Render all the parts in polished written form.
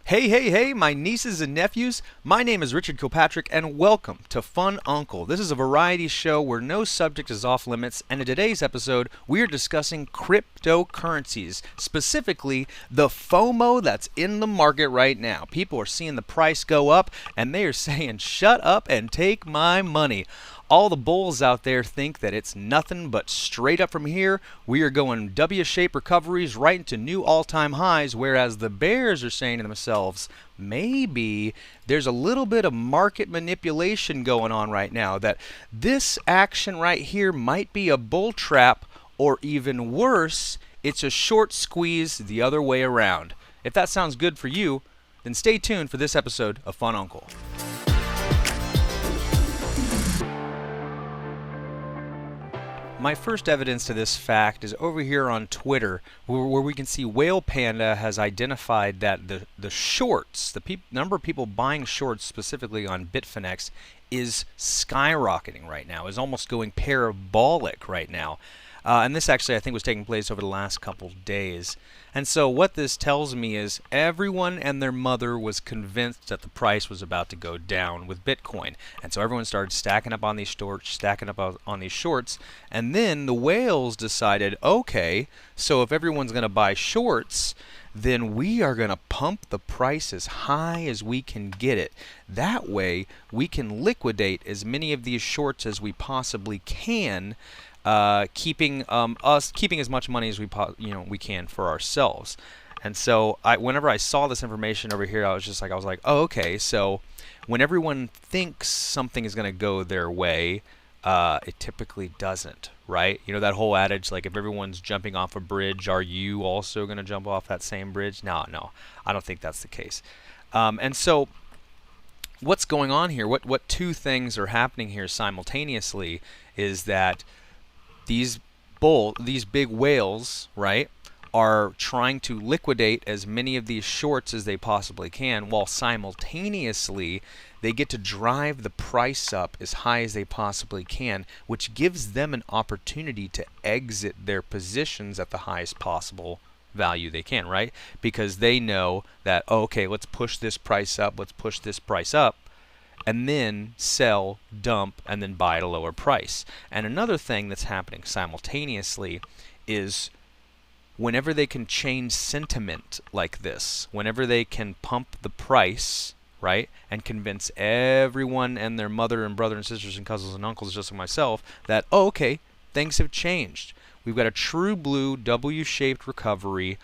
Hey, hey, hey, my nieces and nephews. My name is Richard Kilpatrick, and welcome to Fun Uncle. This is a variety show where no subject is off limits, and in today's episode, we are discussing cryptocurrencies, specifically the FOMO that's in the market right now. People are seeing the price go up, and they are saying, shut up and take my money. All the bulls out there think that it's nothing but straight up from here. We are going W-shaped recoveries right into new all-time highs, whereas the bears are saying to themselves, maybe there's a little bit of market manipulation going on right now, that this action right here might be a bull trap, or even worse, it's a short squeeze the other way around. If that sounds good for you, then stay tuned for this episode of Fun Uncle. My first evidence to this fact is over here on Twitter, where we can see Whale Panda has identified that the shorts, the number of people buying shorts specifically on Bitfinex, is skyrocketing right now, is almost going parabolic right now. And this actually, I think, was taking place over the last couple days. And so what this tells me is everyone and their mother was convinced that the price was about to go down with Bitcoin. And so everyone started stacking up on these shorts, and then the whales decided, okay, so if everyone's going to buy shorts, then we are going to pump the price as high as we can get it. That way, we can liquidate as many of these shorts as we possibly can, keeping as much money as we can for ourselves. And so whenever I saw this information over here, I was like, oh, okay. So when everyone thinks something is going to go their way, it typically doesn't, right? You know that whole adage, like, if everyone's jumping off a bridge, are you also going to jump off that same bridge? No, I don't think that's the case. And so what's going on here? What two things are happening here simultaneously is that these big whales, right, are trying to liquidate as many of these shorts as they possibly can, while simultaneously they get to drive the price up as high as they possibly can, which gives them an opportunity to exit their positions at the highest possible value they can, right? Because they know that, oh, okay, let's push this price up, and then sell, dump, and then buy at a lower price. And another thing that's happening simultaneously is whenever they can change sentiment like this, whenever they can pump the price, right, and convince everyone and their mother and brother and sisters and cousins and uncles, just like myself, that, oh, okay, things have changed. We've got a true blue W-shaped recovery.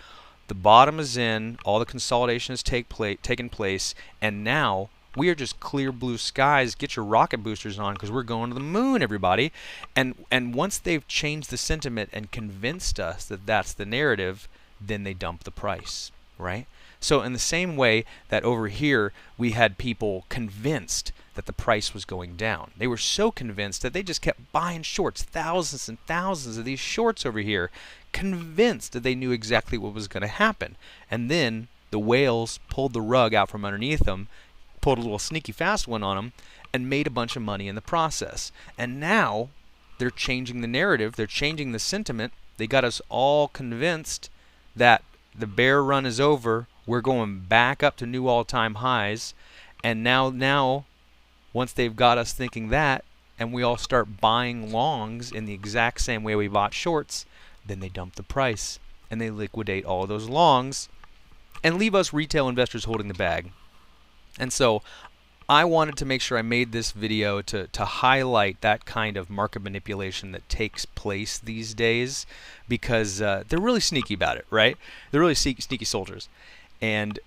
The bottom is in, all the consolidation has taken place, and now we are just clear blue skies. Get your rocket boosters on, because we're going to the moon, everybody. And once they've changed the sentiment and convinced us that that's the narrative, then they dump the price, right? So in the same way that over here we had people convinced that the price was going down. They were so convinced that they just kept buying shorts, thousands and thousands of these shorts over here, convinced that they knew exactly what was going to happen. And then the whales pulled the rug out from underneath them, pulled a little sneaky fast one on them, and made a bunch of money in the process. And now they're changing the narrative, they're changing the sentiment. They got us all convinced that the bear run is over, we're going back up to new all-time highs, and now once they've got us thinking that, and we all start buying longs in the exact same way we bought shorts, then they dump the price and they liquidate all of those longs and leave us retail investors holding the bag. And so I wanted to make sure I made this video to highlight that kind of market manipulation that takes place these days, because they're really sneaky about it, right? They're really sneaky soldiers. And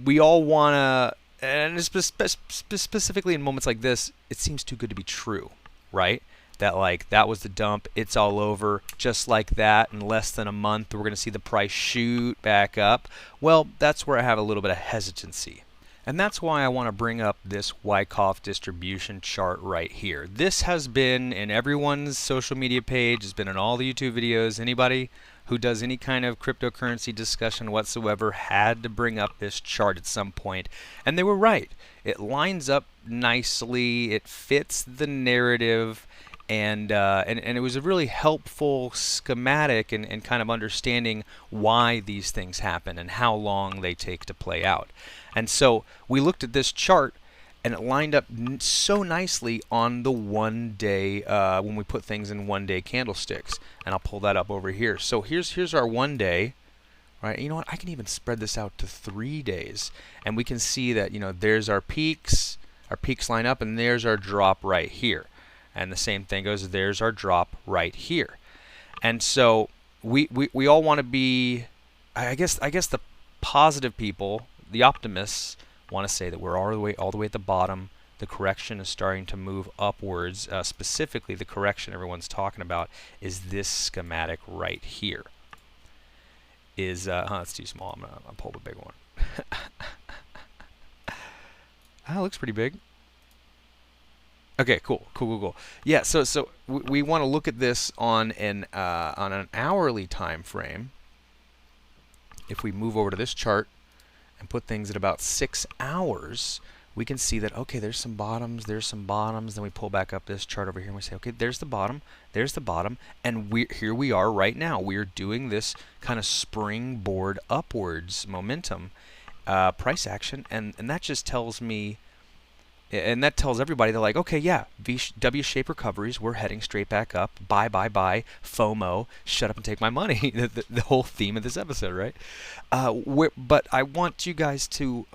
we all want to, and specifically in moments like this, it seems too good to be true, right? That, like, that was the dump, it's all over, just like that, in less than a month we're going to see the price shoot back up. Well, that's where I have a little bit of hesitancy. And that's why I want to bring up this Wyckoff Distribution chart right here. This has been in everyone's social media page, it's been in all the YouTube videos. Anybody who does any kind of cryptocurrency discussion whatsoever had to bring up this chart at some point. And they were right. It lines up nicely, it fits the narrative, and it was a really helpful schematic and kind of understanding why these things happen and how long they take to play out. And so we looked at this chart, and it lined up so nicely on the 1 day when we put things in 1 day candlesticks. And I'll pull that up over here. So here's our 1 day. Right, you know what? I can even spread this out to 3 days, and we can see that there's our peaks. Our peaks line up, and there's our drop right here. And the same thing goes, there's our drop right here. And so we all want to be, I guess the positive people, the optimists, want to say that we're all the way at the bottom. The correction is starting to move upwards. Specifically, the correction everyone's talking about is this schematic right here. It's too small. I'm gonna pull the big one. That looks pretty big. Okay, cool. Yeah, so we want to look at this on an hourly time frame. If we move over to this chart and put things at about 6 hours, we can see that, okay, there's some bottoms, then we pull back up this chart over here and we say, okay, there's the bottom, and here we are right now. We're doing this kind of springboard upwards momentum price action, and that just tells me, and that tells everybody, they're like, okay, yeah, W-shaped recoveries, we're heading straight back up, buy, FOMO, shut up and take my money, the whole theme of this episode, right? But I want you guys to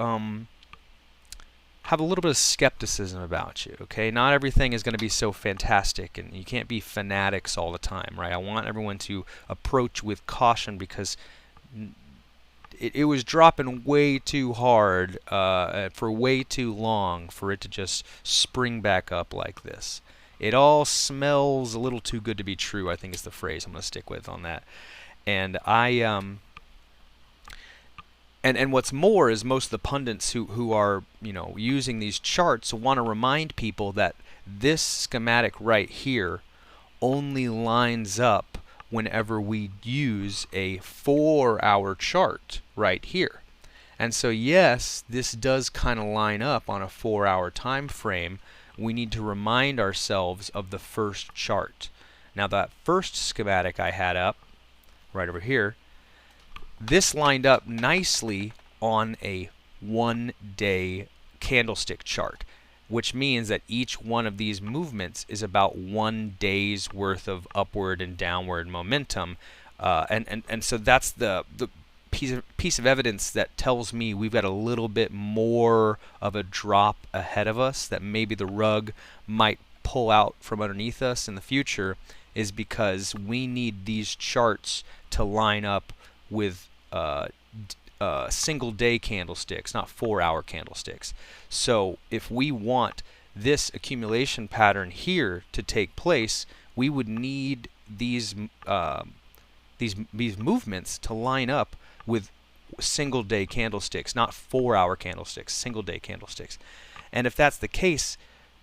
have a little bit of skepticism about you, okay? Not everything is going to be so fantastic, and you can't be fanatics all the time, right? I want everyone to approach with caution, because it was dropping way too hard for way too long for it to just spring back up like this. It all smells a little too good to be true, I think is the phrase I'm going to stick with on that. And And what's more is most of the pundits who are using these charts want to remind people that this schematic right here only lines up whenever we use a 4-hour chart right here. And so yes, this does kind of line up on a 4-hour time frame. We need to remind ourselves of the first chart. Now that first schematic I had up right over here, this lined up nicely on a 1 day candlestick chart, which means that each one of these movements is about 1 day's worth of upward and downward momentum, and so that's the piece of evidence that tells me we've got a little bit more of a drop ahead of us, that maybe the rug might pull out from underneath us in the future, is because we need these charts to line up with single day candlesticks, not 4-hour candlesticks. So if we want this accumulation pattern here to take place, we would need these movements to line up with single day candlesticks, not 4-hour candlesticks, single day candlesticks. And if that's the case,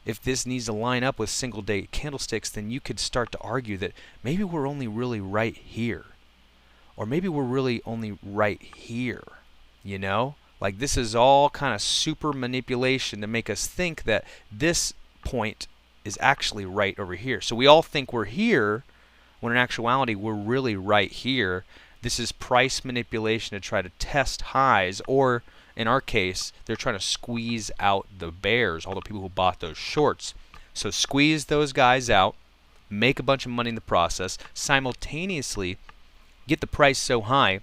if this needs to line up with single day candlesticks, then you could start to argue that maybe we're only really right here. Or maybe we're really only right here, Like this is all kind of super manipulation to make us think that this point is actually right over here. So we all think we're here, when in actuality we're really right here. This is price manipulation to try to test highs, or in our case, they're trying to squeeze out the bears, all the people who bought those shorts. So squeeze those guys out, make a bunch of money in the process, simultaneously get the price so high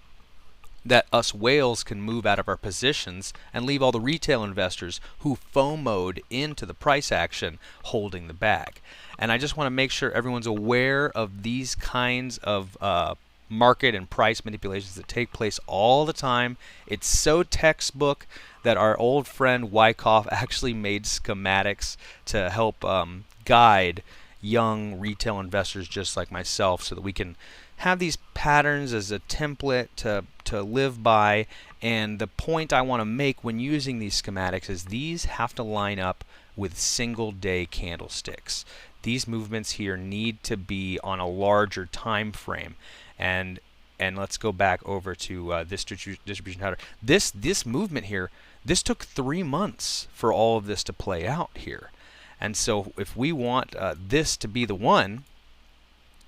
that us whales can move out of our positions and leave all the retail investors who FOMO'd into the price action holding the bag. And I just want to make sure everyone's aware of these kinds of market and price manipulations that take place all the time. It's so textbook that our old friend Wyckoff actually made schematics to help guide young retail investors just like myself, so that we can have these patterns as a template to live by. And the point I want to make when using these schematics is these have to line up with single day candlesticks. These movements here need to be on a larger time frame. And let's go back over to this distribution pattern. This movement here, this took 3 months for all of this to play out here. And so if we want this to be the one,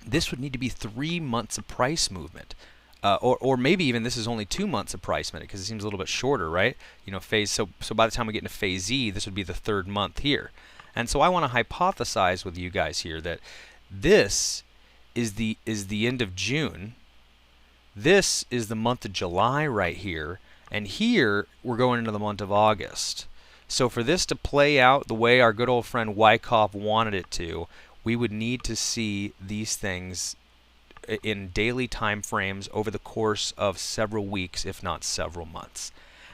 this would need to be 3 months of price movement. Or maybe even this is only 2 months of price movement, because it seems a little bit shorter, right? You know, so by the time we get into phase Z, this would be the 3rd month here. And so I want to hypothesize with you guys here that this is the end of June. This is the month of July right here, and here we're going into the month of August. So for this to play out the way our good old friend Wyckoff wanted it to, we would need to see these things in daily time frames over the course of several weeks, if not several months.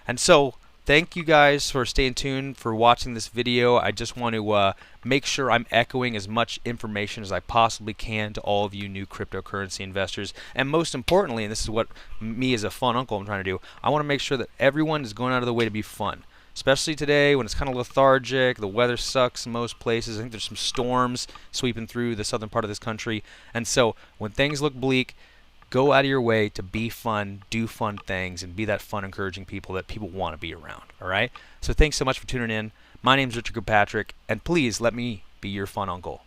And so thank you guys for staying tuned, for watching this video. I just want to make sure I'm echoing as much information as I possibly can to all of you new cryptocurrency investors. And most importantly, and this is what me as a fun uncle I'm trying to do, I want to make sure that everyone is going out of the way to be fun. Especially today when it's kind of lethargic, the weather sucks in most places. I think there's some storms sweeping through the southern part of this country. And so when things look bleak, go out of your way to be fun, do fun things, and be that fun, encouraging people that people want to be around. All right? So thanks so much for tuning in. My name's Richard Kirkpatrick, and please let me be your fun uncle.